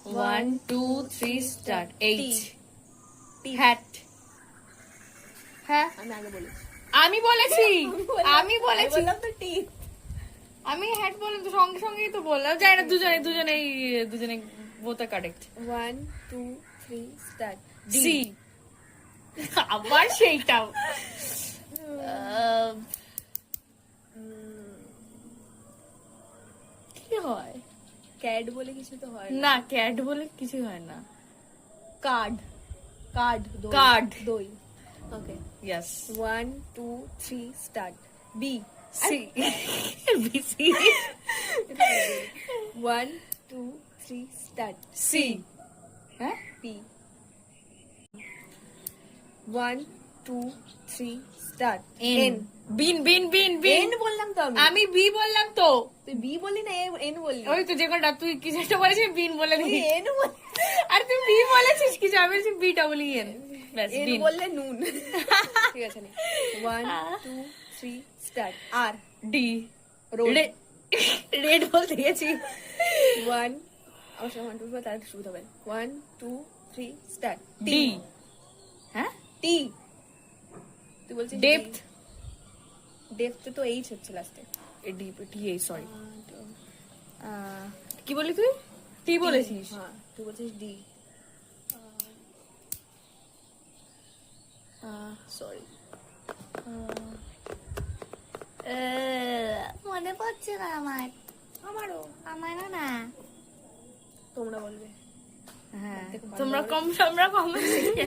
1 2 3 start. H hat. হ্যাঁ আমি আগে বলেছি। আমি বলেছি আমি বলেছি বললাম তো টি। আমি হ্যাট বললাম তো, সঙ্গে সঙ্গেই তো বললাম। যাই না, দুজনে বোথ আর কারেক্ট। 1 2 3 স্টার্ট। সি। আবার সেইটা। কি হয়? ক্যাট বলে কিছু তো হয় না, ক্যাট বলে কিছু হয় না। কার্ড। কার্ড। Card. দই। Okay. Yes. 1 2 3 start. B. C. BC. 1 2 3 start. C. হ্যাঁ পি। 1 2 3 স্টার্ট। এন। বিন বিন বিন বিন। এন বললাম তো আমি। আমি বি বললাম তো। তুই বি বললি না এন বললি? ওই তো যে কোনটা তুই কিছু একটা বলেছিস, বিন বলে তুই দিই। এন বল। আর তুই বি বলেছিস কিছু, আমি বলেছি বি ডাবল এন। ব্যাস এন বিন। বললে নুন। ঠিক আছে নে। 1 2 3 স্টার্ট। আর। ডি। রোড। রেড বলতে গেছি। 1 আমার সঙ্গে 1 2 3 তার সুবিধা হবে। 1 2 3 স্টার্ট। ডি। হ্যাঁ টি। তুই বলছিস ডেপথ। ডেপথ তো এইচ হচ্ছে লাস্টে। ডি টি এই সরি। কি বলি তুই? টি বলেছিস। হ্যাঁ তুই বলছিস ডি। সরি, মনে পড়ছে না আমার। আমারও। আমারও না। তোমরা বলবে। হ্যাঁ দেখো, তোমরা কম